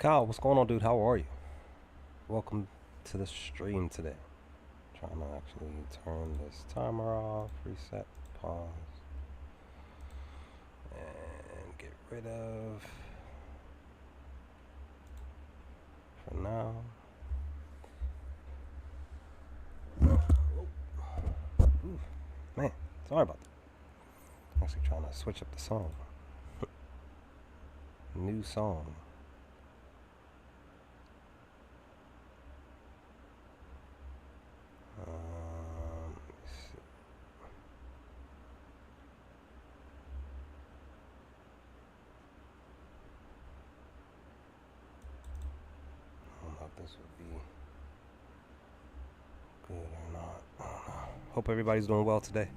Kyle, what's going on, dude? How are you? Welcome to the stream today. Trying to actually turn this timer off, reset, pause, and get rid of for now. Ooh, man, sorry about that. Actually, trying to switch up the song. New song. Let's see. I don't know if this would be good or not. I don't know. Hope everybody's doing well today.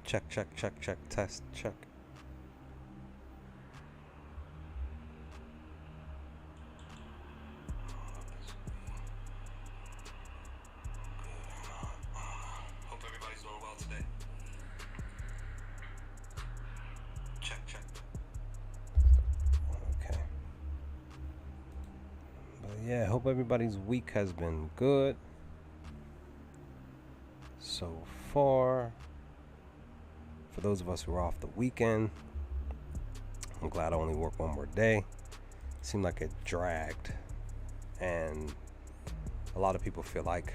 Check, check, check, check, test, check. Hope everybody's doing well today. Check, check. Okay. But yeah, hope everybody's week has been good so far. For those of us who are off the weekend, I'm glad I only worked one more day. Seemed like it dragged, and a lot of people feel like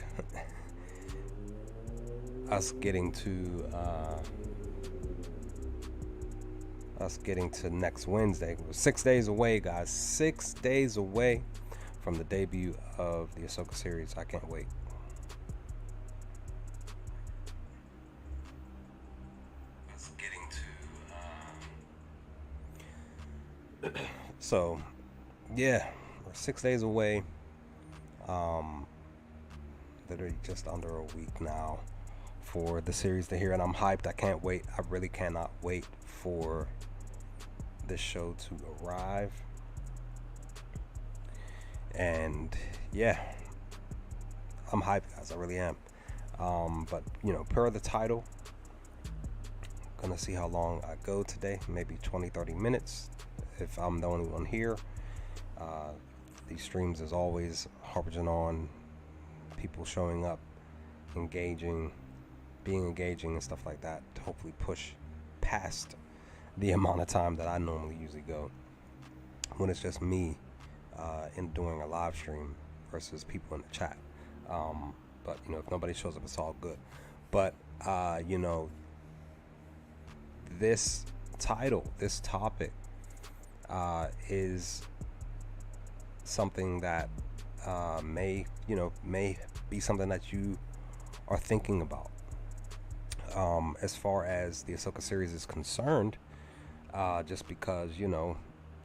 us getting to next Wednesday. We're 6 days away, guys. 6 days away from the debut of the Ahsoka series. I can't wait. So, yeah, we're 6 days away. Literally just under a week now for the series to hear, and I'm hyped. I can't wait. I really cannot wait for this show to arrive. And yeah, I'm hyped, guys. I really am. But per the title, gonna see how long I go today. Maybe 20-30 minutes if I'm the only one here. These streams, as always, harping on people showing up, engaging, being engaging and stuff like that, to hopefully push past the amount of time that I normally usually go when it's just me in doing a live stream versus people in the chat. But if nobody shows up, it's all good. But this title, this topic is something that may be something that you are thinking about. As far as the Ahsoka series is concerned, just because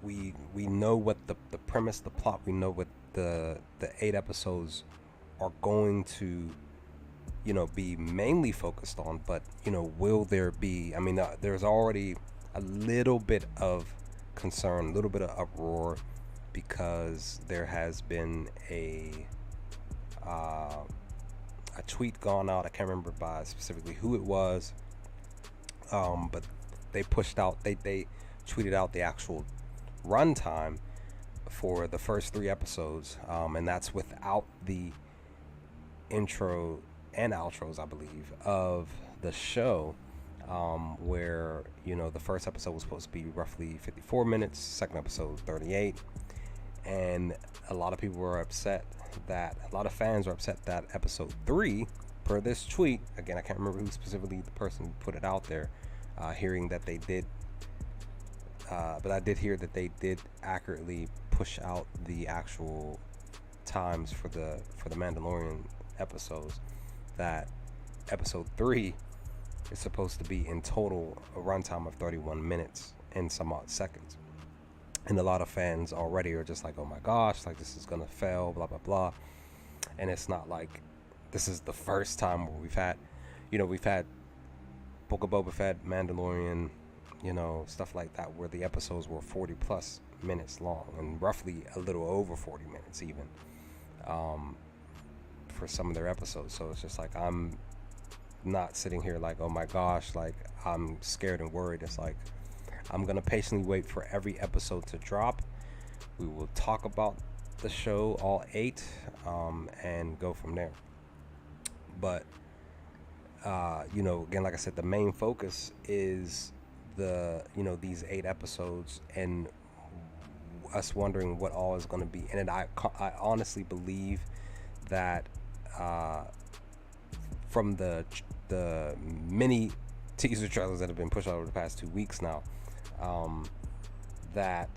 we know what the premise, the plot, we know what the 8 episodes are going to be mainly focused on, but will there be, there's already a little bit of concern, a little bit of uproar, because there has been a tweet gone out. I can't remember by specifically who it was, but they pushed out, they tweeted out the actual runtime for the first 3 episodes, and that's without the intro and outros, I believe, of the show, where the first episode was supposed to be roughly 54 minutes, second episode 38, and a lot of people were upset that, a lot of fans were upset that episode 3, per this tweet, again, I can't remember who specifically, the person who put it out there, hearing that they did, but I did hear that they did accurately push out the actual times for the Mandalorian episodes, that episode 3 is supposed to be in total a runtime of 31 minutes and some odd seconds. And a lot of fans already are just like, oh my gosh, like this is gonna fail, blah blah blah. And it's not like this is the first time where we've had Book of Boba Fett, Mandalorian, stuff like that, where the episodes were 40 plus minutes long, and roughly a little over 40 minutes even, for some of their episodes. So it's just like, I'm not sitting here like, oh my gosh, like I'm scared and worried. It's like, I'm gonna patiently wait for every episode to drop. We will talk about the show, all 8, and go from there. But again, like I said, the main focus is these 8 episodes and us wondering what all is going to be in it. I honestly believe that from the many teaser trailers that have been pushed out over the past 2 weeks now, that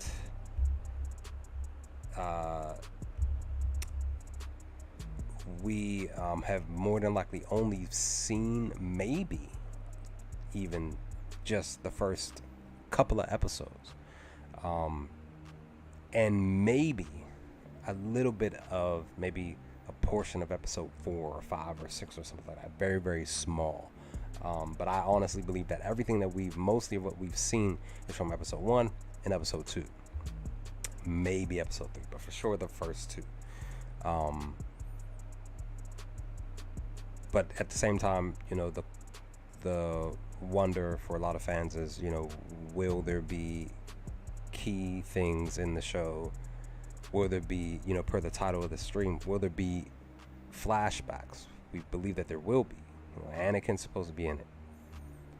we have more than likely only seen maybe even just the first couple of episodes, and maybe a little bit of maybe a portion of episode 4 or 5 or 6 or something like that. Very, very small. But I honestly believe that everything that mostly of what we've seen is from episode 1 and episode 2. Maybe episode 3, but for sure the first 2. But at the same time, the wonder for a lot of fans is, will there be key things in the show? Will there be, per the title of the stream, will there be flashbacks? We believe that there will be. Anakin's supposed to be in it.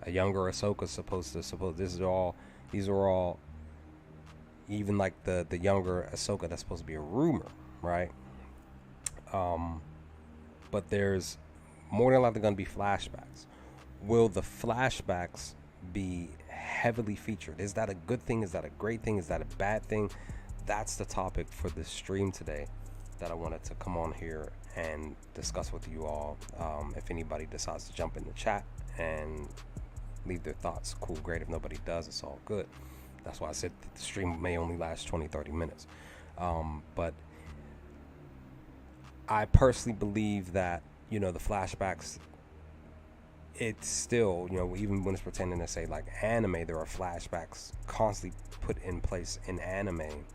A younger Ahsoka's supposed. These are all, even like the younger Ahsoka, that's supposed to be a rumor, right? But there's more than likely going to be flashbacks. Will the flashbacks be heavily featured? Is that a good thing? Is that a great thing? Is that a bad thing? That's the topic for this stream today that I wanted to come on here and discuss with you all. If anybody decides to jump in the chat and leave their thoughts, cool, great. If nobody does, it's all good. That's why I said that the stream may only last 20-30 minutes. But I personally believe that, the flashbacks, it's still, even when it's pretending to say like anime, there are flashbacks constantly put in place in anime,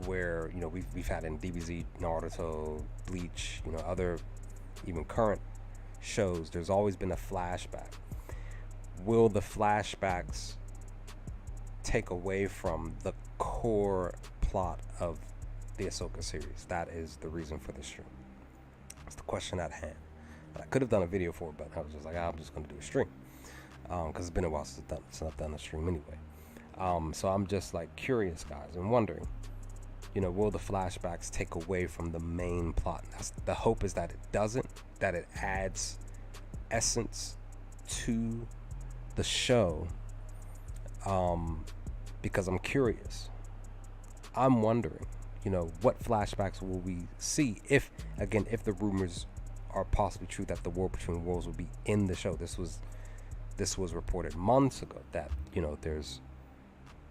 where, we've had in DBZ, Naruto, Bleach, other even current shows, there's always been a flashback. Will the flashbacks take away from the core plot of the Ahsoka series? That is the reason for this stream. That's the question at hand. I could have done a video for it, but I was just like, I'm just going to do a stream, because it's been a while since I've done a stream anyway. So I'm just like curious, guys, and wondering, will the flashbacks take away from the main plot? The hope is that it doesn't, that it adds essence to the show, because I'm curious. I'm wondering, what flashbacks will we see if the rumors are possibly true that the War Between Worlds will be in the show. This was reported months ago that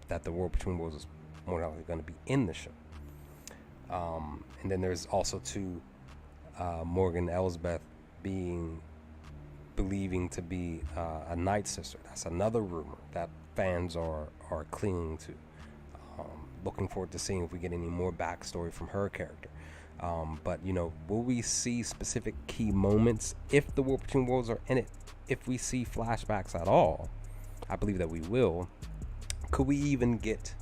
that the War Between Worlds is more likely going to be in the show. And then there's also Morgan Elsbeth believing to be a Night Sister. That's another rumor that fans are clinging to. Looking forward to seeing if we get any more backstory from her character. But will we see specific key moments if the War Between Worlds are in it? If we see flashbacks at all, I believe that we will. Could we even get,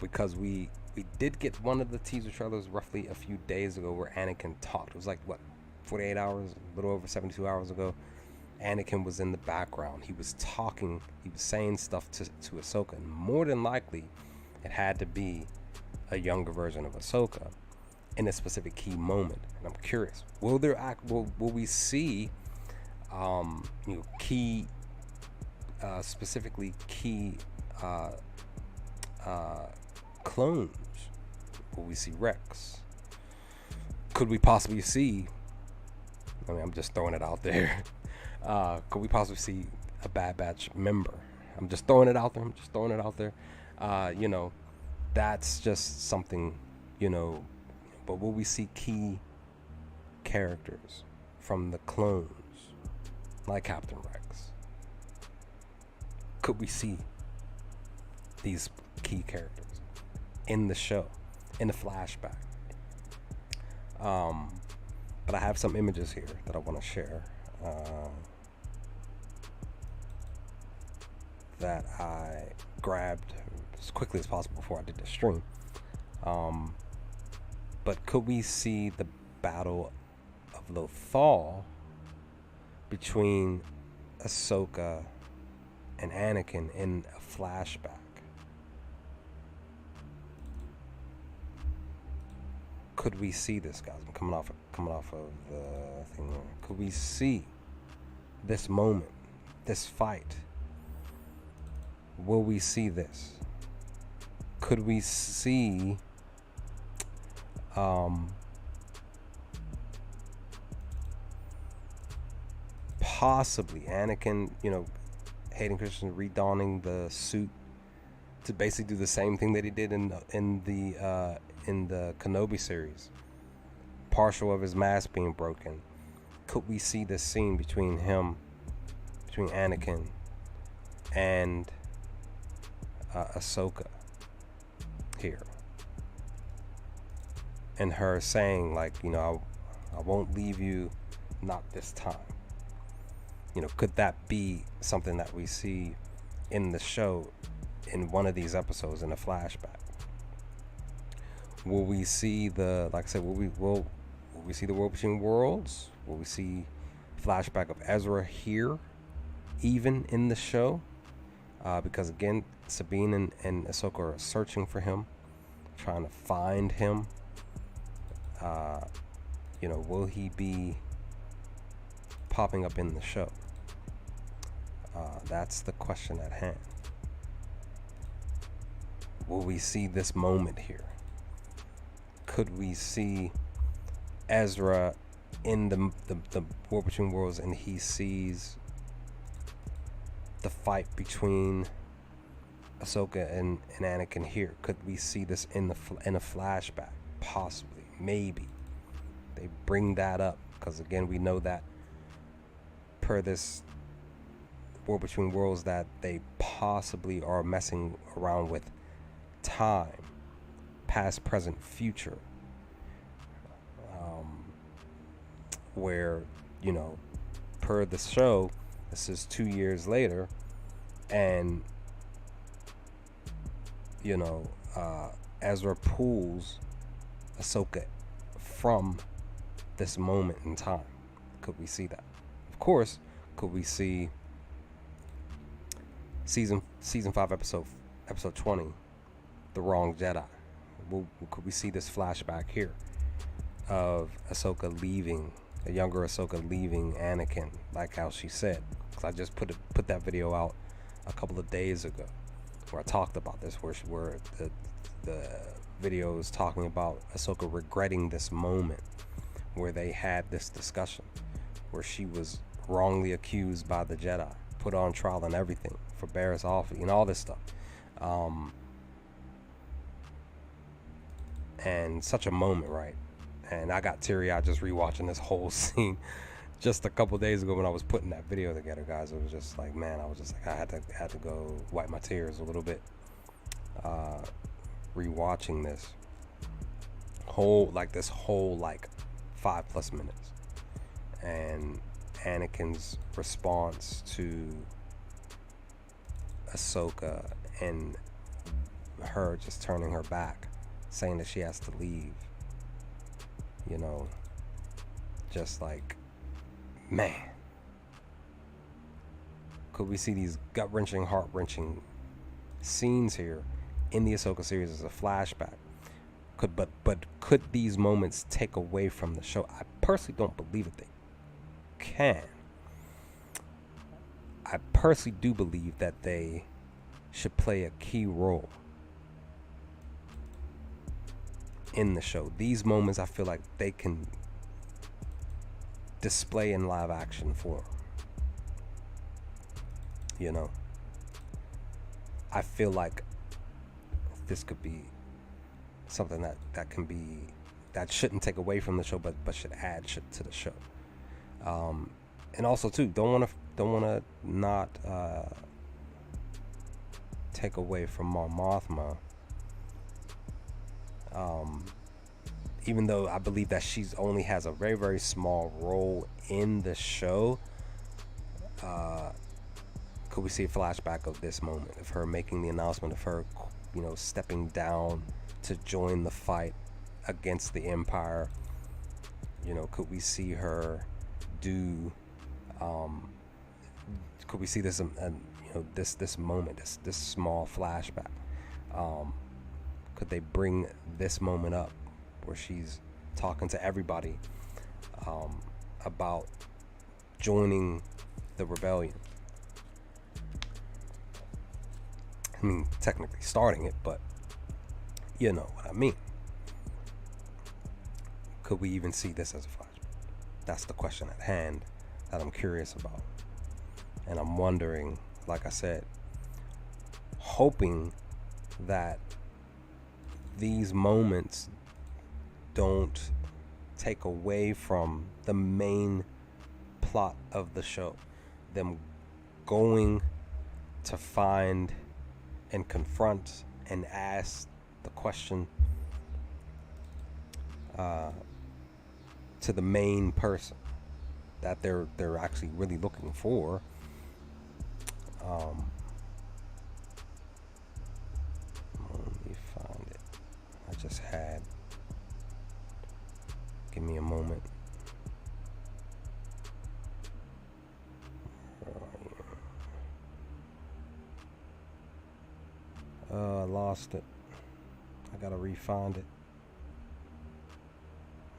because we did get one of the teaser trailers roughly a few days ago where Anakin talked. It was like, 48 hours, a little over 72 hours ago. Anakin was in the background. He was talking. He was saying stuff to Ahsoka. And more than likely, it had to be a younger version of Ahsoka in a specific key moment. And I'm curious, will we see key specifically key clones? Will we see Rex? Could we possibly see, I'm just throwing it out there, could we possibly see a Bad Batch member? I'm just throwing it out there. That's just something, but will we see key characters from the clones, like Captain Rex? Could we see these key characters in the show, in the flashback? But I have some images here that I want to share. that I grabbed as quickly as possible before I did the stream. But could we see the battle of Lothal between Ahsoka and Anakin in a flashback? Could we see this, guys? I'm coming off of the thing. Could we see this moment, this fight? Will we see this? Could we see possibly Anakin, Hayden Christensen redonning the suit to basically do the same thing that he did in the Kenobi series, partial of his mask being broken? Could we see this scene between Anakin and Ahsoka here, and her saying, like, I won't leave you, not this time? Could that be something that we see in the show in one of these episodes in a flashback? Will we see will we see the World Between Worlds? Will we see flashback of Ezra here, even in the show? Because again, Sabine and Ahsoka are searching for him, trying to find him. Will he be popping up in the show? That's the question at hand. Will we see this moment here? Could we see Ezra in the War Between Worlds, and he sees the fight between Ahsoka and Anakin here? Could we see this in a flashback? Possibly, maybe. They bring that up because again, we know that per this War Between Worlds that they possibly are messing around with time, past, present, future, where per the show, this is 2 years later, and Ezra pulls Ahsoka from this moment in time. Could we see that? Of course. Could we see season 5 episode 20, The Wrong Jedi? Could we see this flashback here of Ahsoka leaving, a younger Ahsoka leaving Anakin, like how she said? Because I just put that video out a couple of days ago where I talked about this, where the video is talking about Ahsoka regretting this moment where they had this discussion, where she was wrongly accused by the Jedi, put on trial and everything for Barriss Offee and all this stuff. And such a moment, right? And I got teary-eyed just rewatching this whole scene just a couple days ago when I was putting that video together, guys. It was just like, man, I was just like, I had to go wipe my tears a little bit. Rewatching this whole 5+ minutes, and Anakin's response to Ahsoka and her just turning her back, saying that she has to leave. Just like, man, could we see these gut-wrenching, heart-wrenching scenes here in the Ahsoka series as a flashback? But could these moments take away from the show? I personally don't believe that they can. I personally do believe that they should play a key role in the show. These moments, I feel like they can display in live action form. I feel like this could be something that shouldn't take away from the show, but should add to the show. And also too, don't want to not take away from Mon Mothma. Even though I believe that she's only has a very, very small role in the show, could could we see a flashback of this moment, of her making the announcement, of her, stepping down to join the fight against the Empire? Could we see her do? Could we see this? This moment, this small flashback. Could they bring this moment up where she's talking to everybody about joining the rebellion? I mean, technically starting it, but you know what I mean. Could we even see this as a flashback? That's the question at hand that I'm curious about. And I'm wondering, like I said, hoping that these moments don't take away from the main plot of the show. Them going to find and confront and ask the question to the main person that they're actually really looking for. Let me find it. I just had. Give me a moment. I lost it. I gotta re-find it.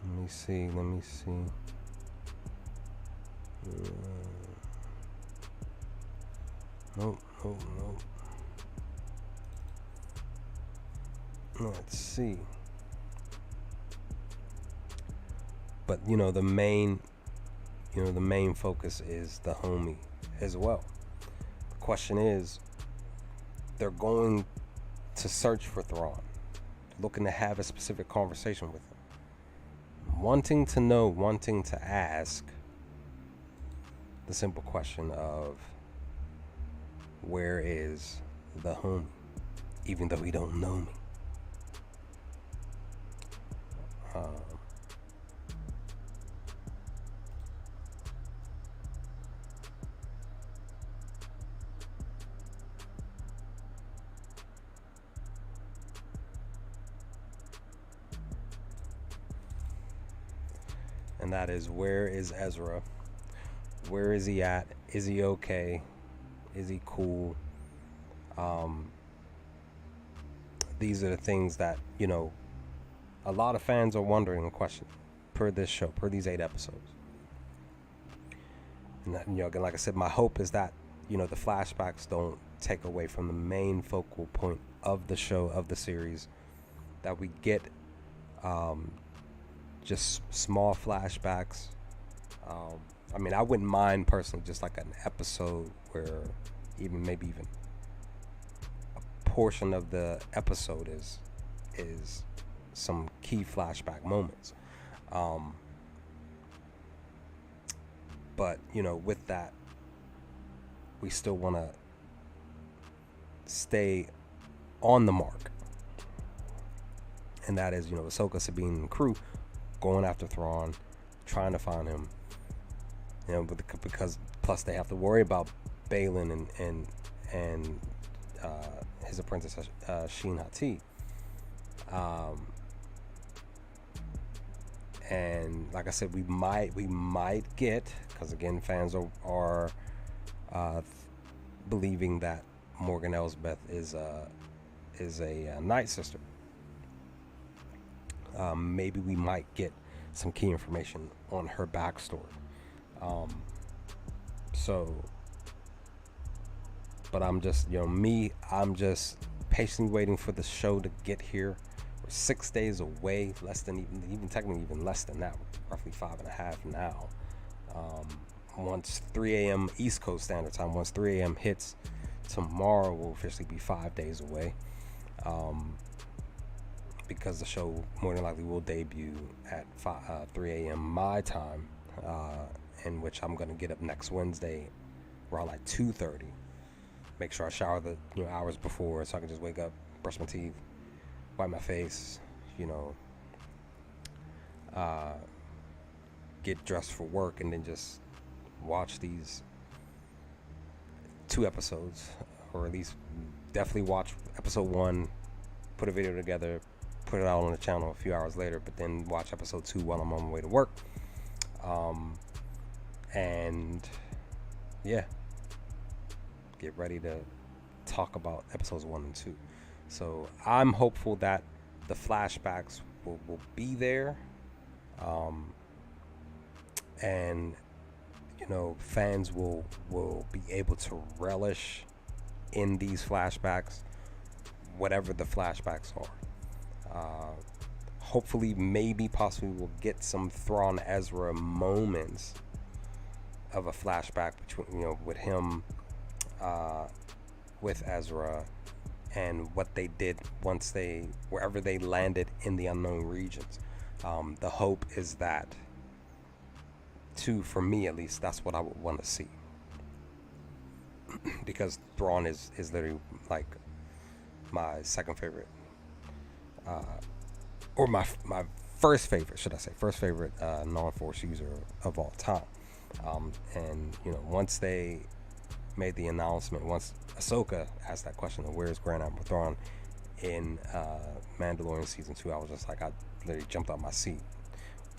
Let me see. Nope. Let's see. But the main focus is the homie as well. The question is, they're going to search for Thrawn, looking to have a specific conversation with him, wanting to know, wanting to ask the simple question of, where is the homie, even though he don't know me? And that is, where is Ezra? Where is he at? Is he okay? Is he cool? These are the things that, a lot of fans are wondering and questioning per this show, per these 8 episodes. And that, again, like I said, my hope is that, the flashbacks don't take away from the main focal point of the show, of the series, that we get just small flashbacks. I mean, I wouldn't mind personally just like an episode where maybe even a portion of the episode is some key flashback moments. But with that, we still want to stay on the mark, and that is Ahsoka, Sabine, and crew going after Thrawn, trying to find him. Because plus they have to worry about Balin and his apprentice Shin Hati. And like I said, we might get, because again, fans are believing that Morgan Elsbeth is a Night Sister. Maybe we might get some key information on her backstory. But I'm just, I'm just patiently waiting for the show to get here. We're 6 days away, technically even less than that, roughly 5.5 now. Once 3 a.m. East Coast Standard Time, once 3 a.m. hits tomorrow, will officially be 5 days away. Because the show more than likely will debut at 3 a.m. my time, in which I'm going to get up next Wednesday around like 2:30. Make sure I shower the hours before, so I can just wake up, brush my teeth, wipe my face, get dressed for work, and then just watch these 2 episodes, or at least definitely watch episode 1, put a video together, put it out on the channel a few hours later, but then watch episode 2 while I'm on my way to work. And yeah, get ready to talk about episodes 1 and 2. So I'm hopeful that the flashbacks will be there, and fans will be able to relish in these flashbacks, whatever the flashbacks are. Hopefully, maybe, possibly, we'll get some Thrawn Ezra moments of a flashback between, with him, with Ezra, and what they did wherever they landed in the unknown regions. The hope is that, too, for me at least, that's what I would want to see. Because Thrawn is literally like my second favorite, or my first favorite, should I say, non-Force user of all time. And once they made the announcement, once Ahsoka asked that question of where's Grand Admiral Thrawn in Mandalorian season 2, I was just like, I literally jumped out my seat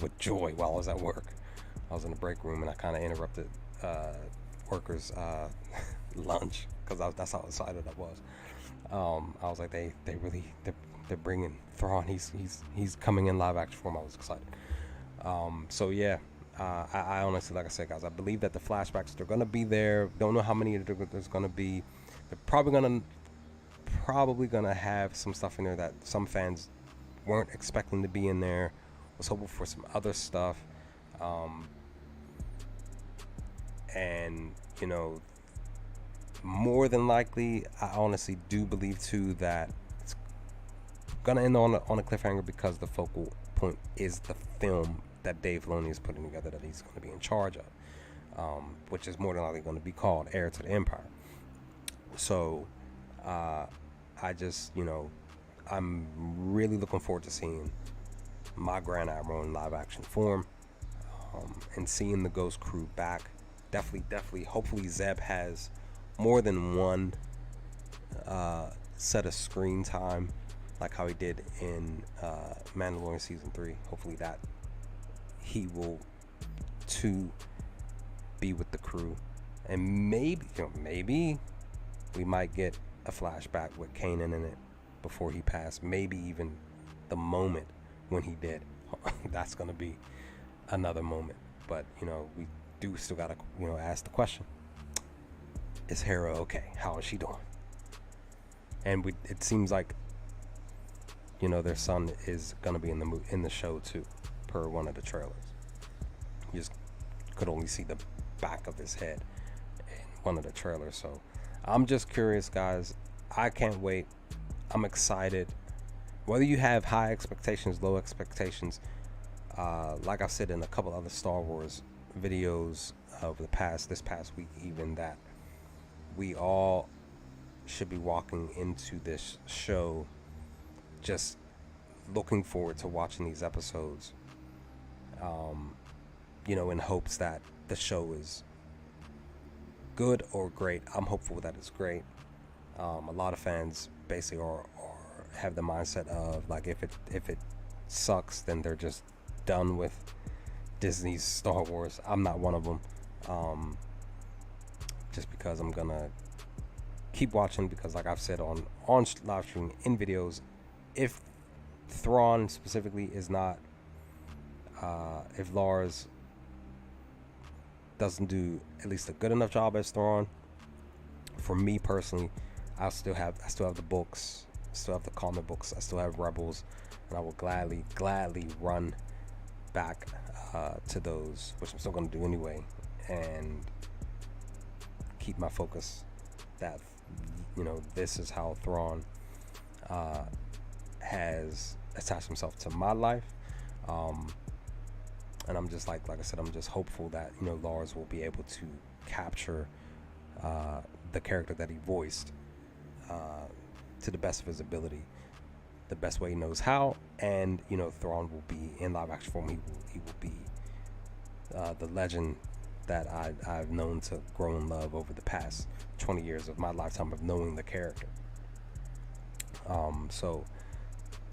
with joy while I was at work. I was in the break room and I kind of interrupted workers' lunch because that's how excited I was. I was like, they're bringing Thrawn. He's coming in live action form. I was excited. So yeah, I honestly, like I said, guys, I believe that the flashbacks, they're gonna be there. Don't know how many there's gonna be. They're probably gonna have some stuff in there that some fans weren't expecting to be in there. Was hoping for some other stuff. And more than likely, I honestly do believe too that it's gonna end on a cliffhanger, because the focal point is the film that Dave Filoni is putting together, that he's going to be in charge of, which is more than likely going to be called Heir to the Empire. So I just, I'm really looking forward to seeing my Grand Admiral in live action form, and seeing the Ghost crew back. Definitely, hopefully Zeb has more than one set of screen time, like how he did in Mandalorian season 3. Hopefully that he will too be with the crew, and maybe we might get a flashback with Kanan in it before he passed. Maybe even the moment when he did. That's gonna be another moment. But we do still gotta ask the question: is Hera okay? How is she doing? And it seems like their son is gonna be in the show too, per one of the trailers. You just could only see the back of his head in one of the trailers. So I'm just curious, guys. I can't wait. I'm excited. Whether you have high expectations, low expectations, like I've said in a couple other Star Wars videos of this past week, even, that we all should be walking into this show just looking forward to watching these episodes, in hopes that the show is good or great. I'm hopeful that it's great. A lot of fans basically have the mindset of, like, if it sucks, then they're just done with Disney's Star Wars. I'm not one of them, just because I'm gonna keep watching, because like I've said on live stream, in videos, if Thrawn specifically is not, if Lars doesn't do at least a good enough job as Thrawn, for me personally, I still have the books, still have the comic books, I still have Rebels, and I will gladly run back to those, which I'm still going to do anyway, and keep my focus that this is how Thrawn has attached himself to my life, and I'm just like I said, I'm just hopeful that Lars will be able to capture the character that he voiced to the best of his ability, the best way he knows how, and Thrawn will be in live action form. He will be the legend that I've known to grow in love over the past 20 years of my lifetime of knowing the character. So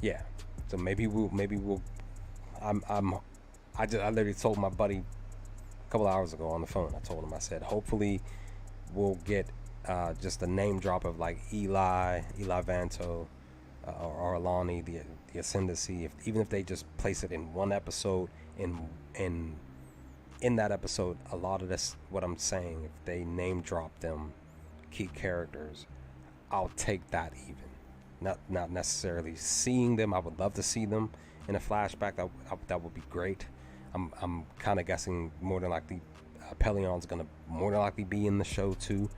yeah, so maybe we'll. I literally told my buddy a couple hours ago on the phone. I told him, I said, hopefully we'll get just a name drop of like Eli Vanto, or Arlani, the Ascendancy. Even if they just place it in one episode, in that episode, a lot of this, what I'm saying, if they name drop them key characters, I'll take that even. Not necessarily seeing them. I would love to see them in a flashback. That would be great. I'm kind of guessing more than likely Pelion's gonna more than likely be in the show too.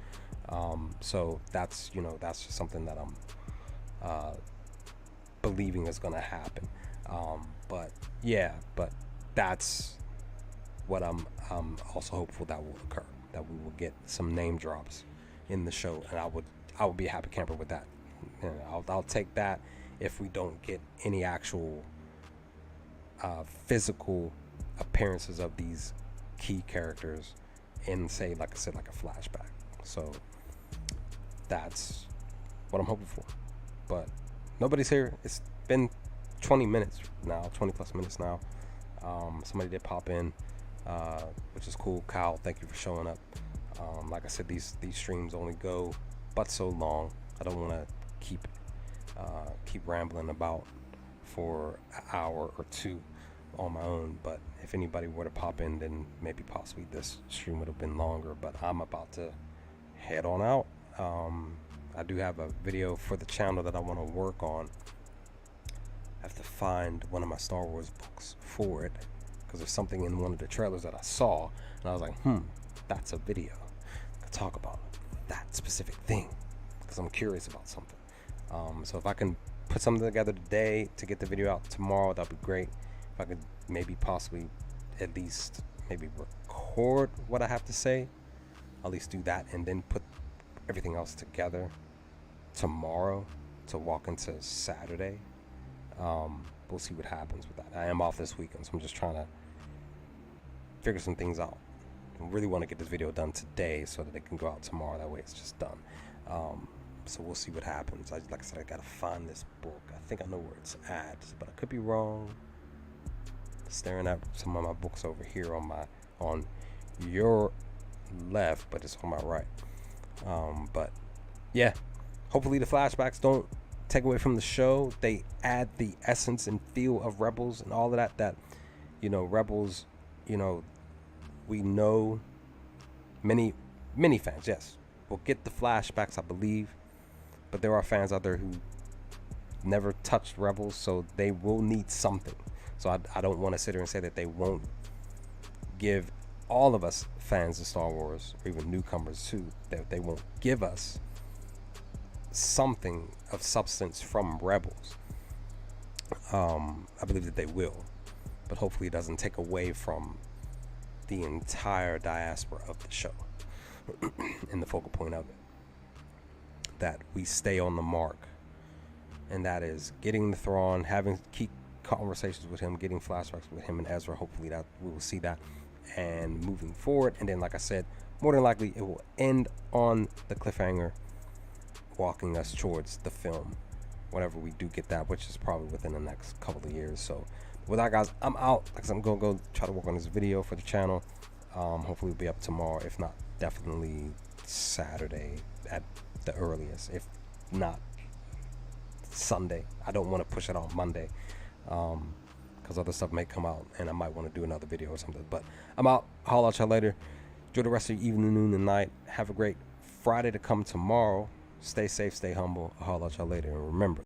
So that's just something that I'm believing is gonna happen. But that's what I'm also hopeful that will occur. That we will get some name drops in the show, and I would be a happy camper with that. I'll take that if we don't get any actual physical appearances of these key characters in, say, like I said, like a flashback. So that's what I'm hoping for. But nobody's here. It's been 20 minutes now, 20 plus minutes now. Somebody did pop in, which is cool. Kyle, thank you for showing up. Like I said, these streams only go but so long. I don't want to keep rambling about for an hour or two on my own, but if anybody were to pop in, then maybe possibly this stream would have been longer. But I'm about to head on out. I do have a video for the channel that I want to work on. I have to find one of my Star Wars books for it, because there's something in one of the trailers that I saw, and I was like, that's a video. I could talk about that specific thing, because I'm curious about something. So if I can put something together today to get the video out tomorrow, that'd be great. If I could maybe possibly at least maybe record what I have to say, at least do that, and then put everything else together tomorrow to walk into Saturday. We'll see what happens with that. I am off this weekend, so I'm just trying to figure some things out. I really want to get this video done today so that it can go out tomorrow. That way it's just done. So we'll see what happens. Like I said, I gotta find this book. I think I know where it's at, but I could be wrong. Staring at some of my books over here on your left, but it's on my right. But yeah, hopefully the flashbacks don't take away from the show. They add the essence and feel of Rebels and all of that Rebels, we know many fans, yes, will get the flashbacks, I believe, but there are fans out there who never touched Rebels, so they will need something. So I don't want to sit here and say that they won't give all of us fans of Star Wars, or even newcomers too, that they won't give us something of substance from Rebels. I believe that they will, but hopefully it doesn't take away from the entire diaspora of the show and the focal point of it. That we stay on the mark, and that is getting the Thrawn, keep conversations with him, getting flashbacks with him and Ezra. Hopefully that we will see that, and moving forward. And then, like I said, more than likely it will end on the cliffhanger, walking us towards the film, whenever we do get that, which is probably within the next couple of years. So with that, guys, I'm out. Like I said, I'm gonna go try to work on this video for the channel. Hopefully it'll be up tomorrow, if not definitely Saturday at the earliest, if not Sunday. I don't want to push it on Monday, because other stuff may come out and I might want to do another video or something. But I'm out. Holla at y'all later. Enjoy the rest of your evening, noon, and night. Have a great Friday to come tomorrow. Stay safe, stay humble. I'll holla at y'all later, and remember,